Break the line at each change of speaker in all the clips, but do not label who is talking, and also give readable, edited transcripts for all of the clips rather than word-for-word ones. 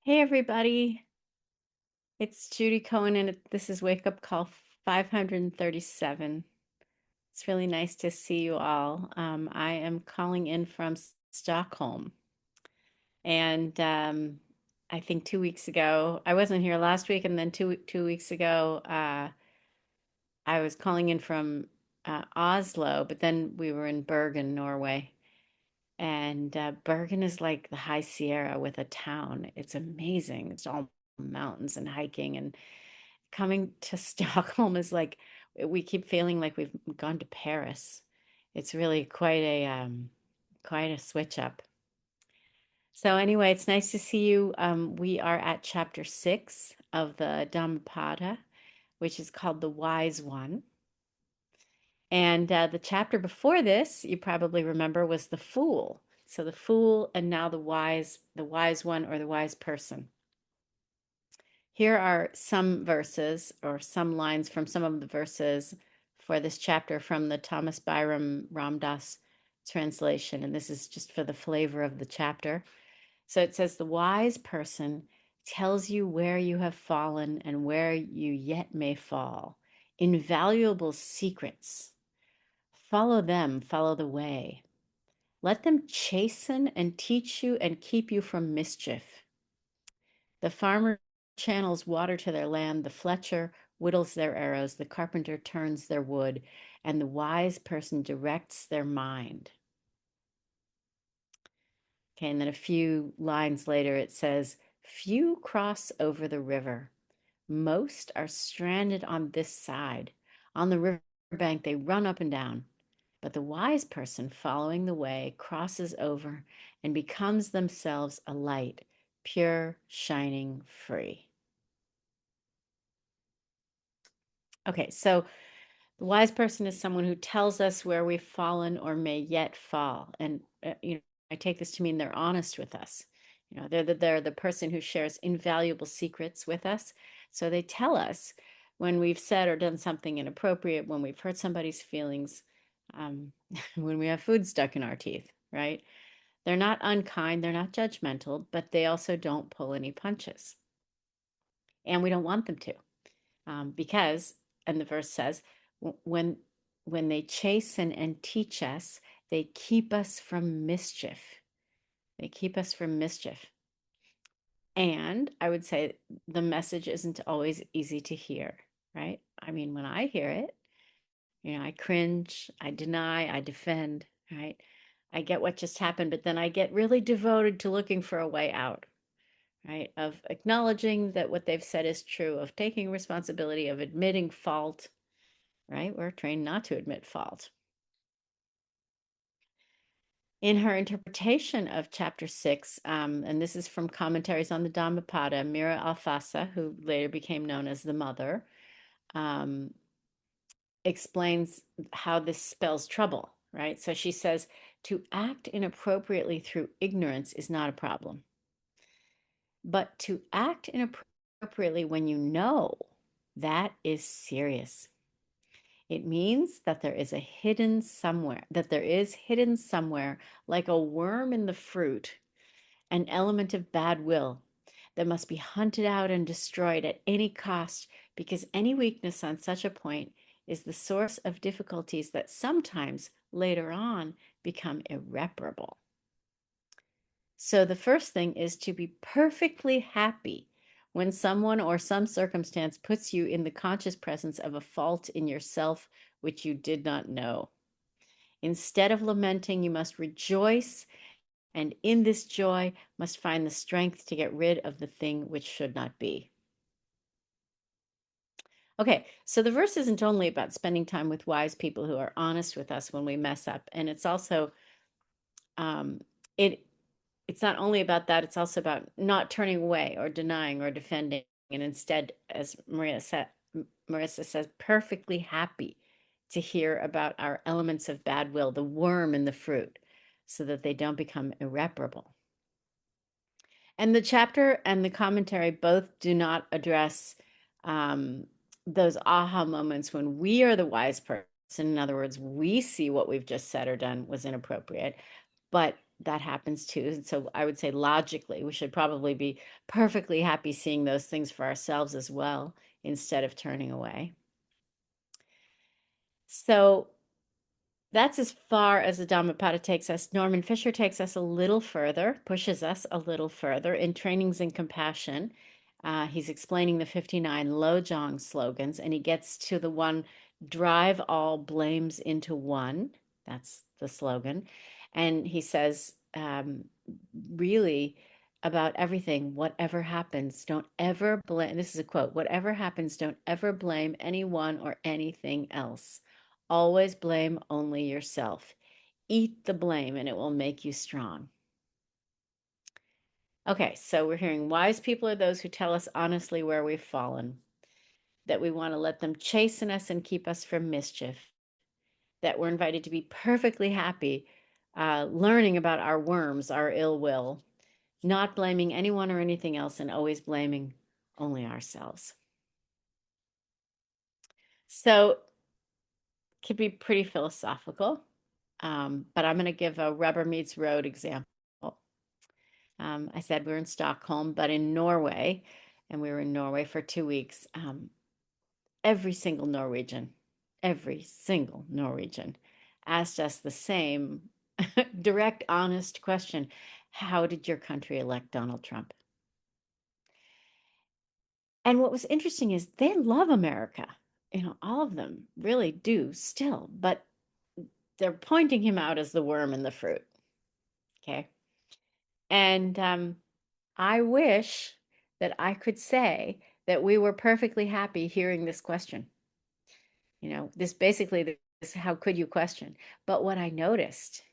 Hey everybody, it's Judy Cohen and this is Wake Up Call 537. It's really nice to see you all. I am calling in from Stockholm and I think 2 weeks ago, I wasn't here last week and then two weeks ago, I was calling in from Oslo, but then we were in Bergen, Norway. And Bergen is like the High Sierra with a town. It's amazing. It's all mountains and hiking. And coming to Stockholm is like we keep feeling like we've gone to Paris. It's really quite a switch up. So anyway, it's nice to see you. We are at chapter 6 of the Dhammapada, which is called the Wise One. And the chapter before this, you probably remember, was the Fool. So the Fool, and now the wise one or the wise person. Here are some verses or some lines from some of the verses for this chapter from the Thomas Byram Ramdas translation. And this is just for the flavor of the chapter. So it says, the wise person tells you where you have fallen and where you yet may fall. Invaluable secrets. Follow them, follow the way. Let them chasten and teach you and keep you from mischief. The farmer channels water to their land, the fletcher whittles their arrows, the carpenter turns their wood, and the wise person directs their mind. Okay, and then a few lines later it says, few cross over the river. Most are stranded on this side. On the riverbank, they run up and down. But the wise person following the way crosses over and becomes themselves a light, pure, shining, free. Okay, so the wise person is someone who tells us where we've fallen or may yet fall. And, I take this to mean they're honest with us. They're the person who shares invaluable secrets with us. So they tell us when we've said or done something inappropriate, when we've hurt somebody's feelings, um, when we have food stuck in our teeth, right? They're not unkind, they're not judgmental, but they also don't pull any punches. And we don't want them to, because, and the verse says, when when they chasten and teach us, they keep us from mischief. They keep us from mischief. And I would say the message isn't always easy to hear, right? I mean, when I hear it, I cringe, I deny, I defend, right? I get what just happened, but then I get really devoted to looking for a way out, right? Of acknowledging that what they've said is true, of taking responsibility, of admitting fault, right? We're trained not to admit fault. In her interpretation of chapter 6, and this is from commentaries on the Dhammapada, Mira Alfasa, who later became known as the Mother, um, explains how this spells trouble, right? So she says, to act inappropriately through ignorance is not a problem. But to act inappropriately when you know, that is serious. It means that there is hidden somewhere, like a worm in the fruit, an element of bad will that must be hunted out and destroyed at any cost, because any weakness on such a point is the source of difficulties that sometimes later on become irreparable. So the first thing is to be perfectly happy when someone or some circumstance puts you in the conscious presence of a fault in yourself which you did not know. Instead of lamenting, you must rejoice, and in this joy must find the strength to get rid of the thing which should not be. Okay, so the verse isn't only about spending time with wise people who are honest with us when we mess up, and it's also um, it it's not only about that, it's also about not turning away or denying or defending, and instead, as Marissa says, perfectly happy to hear about our elements of bad will, the worm in the fruit, so that they don't become irreparable. And the chapter and the commentary both do not address those aha moments when we are the wise person. In other words, we see what we've just said or done was inappropriate, but that happens too. And so I would say logically, we should probably be perfectly happy seeing those things for ourselves as well, instead of turning away. So that's as far as the Dhammapada takes us. Norman Fisher takes us a little further, pushes us a little further in Trainings in Compassion. He's explaining the 59 Lojong slogans, and he gets to the one, drive all blames into one. That's the slogan. And he says, really, about everything, whatever happens, don't ever blame. This is a quote: whatever happens, don't ever blame anyone or anything else. Always blame only yourself. Eat the blame and it will make you strong. Okay, so we're hearing wise people are those who tell us honestly where we've fallen, that we want to let them chasten us and keep us from mischief, that we're invited to be perfectly happy, learning about our worms, our ill will, not blaming anyone or anything else, and always blaming only ourselves. So it could be pretty philosophical, but I'm going to give a rubber meets road example. I said we were in Stockholm, but in Norway, and we were in Norway for 2 weeks. Every single Norwegian asked us the same direct, honest question: how did your country elect Donald Trump? And what was interesting is they love America. All of them really do still, but they're pointing him out as the worm in the fruit. Okay. And I wish that I could say that we were perfectly happy hearing this question. This basically, this, how could you question? But what I noticed,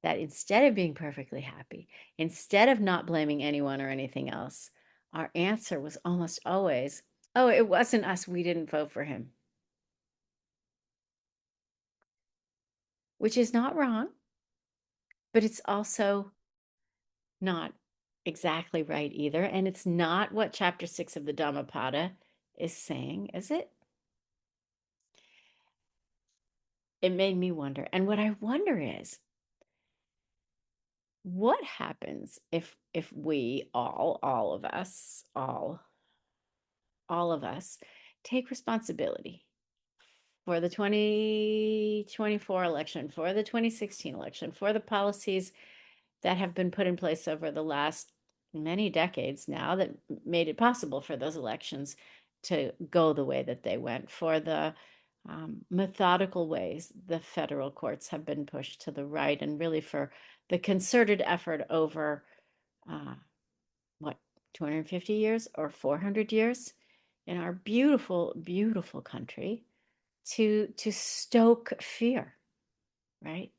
that instead of being perfectly happy, instead of not blaming anyone or anything else, our answer was almost always, oh, it wasn't us. We didn't vote for him, which is not wrong, but it's also not exactly right either. And it's not what chapter 6 of the Dhammapada is saying, is it? It made me wonder. And what I wonder is, what happens if we all of us, all of us take responsibility for the 2024 election, for the 2016 election, for the policies that have been put in place over the last many decades now that made it possible for those elections to go the way that they went, for the methodical ways the federal courts have been pushed to the right, and really for the concerted effort over what, 250 years or 400 years in our beautiful, beautiful country to stoke fear, right?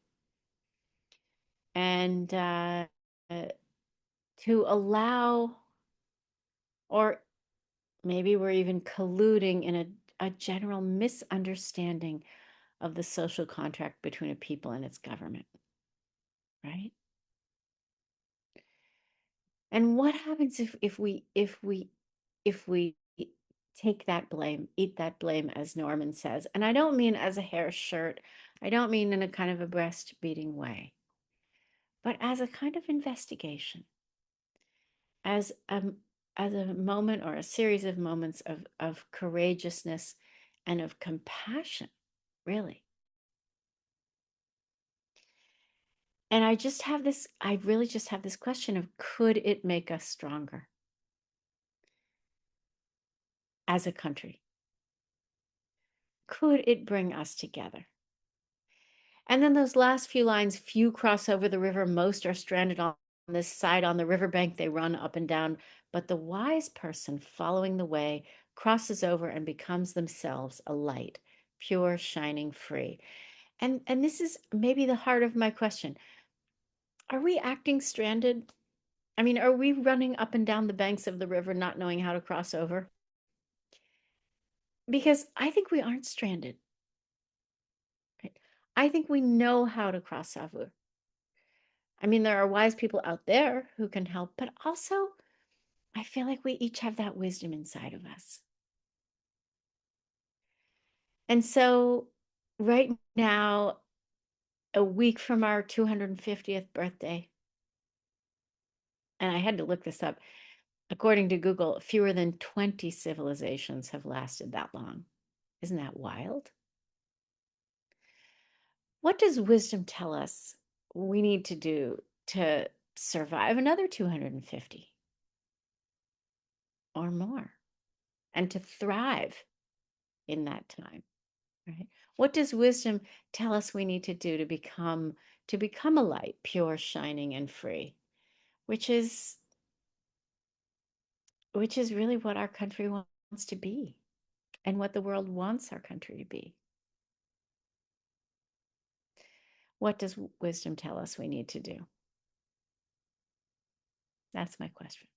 And to allow, or maybe we're even colluding in a general misunderstanding of the social contract between a people and its government, right? And what happens if we take that blame, eat that blame, as Norman says? And I don't mean as a hair shirt. I don't mean in a kind of a breast beating way, but as a kind of investigation, as a moment or a series of moments of courageousness and of compassion, really. And I really just have this question of, could it make us stronger as a country? Could it bring us together? And then those last few lines: few cross over the river, most are stranded on this side. On the riverbank they run up and down, but the wise person following the way crosses over and becomes themselves a light, pure, shining, free. And this is maybe the heart of my question. Are we acting stranded? I mean, are we running up and down the banks of the river not knowing how to cross over? Because I think we aren't stranded. Right? I think we know how to cross over. I mean, there are wise people out there who can help, but also I feel like we each have that wisdom inside of us. And so, right now, a week from our 250th birthday, And I had to look this up. According to Google, fewer than 20 civilizations have lasted that long. Isn't that wild? What does wisdom tell us we need to do to survive another 250 or more and to thrive in that time, right? What does wisdom tell us we need to do to become a light, pure, shining, and free, which is really what our country wants to be and what the world wants our country to be. What does wisdom tell us we need to do? That's my question.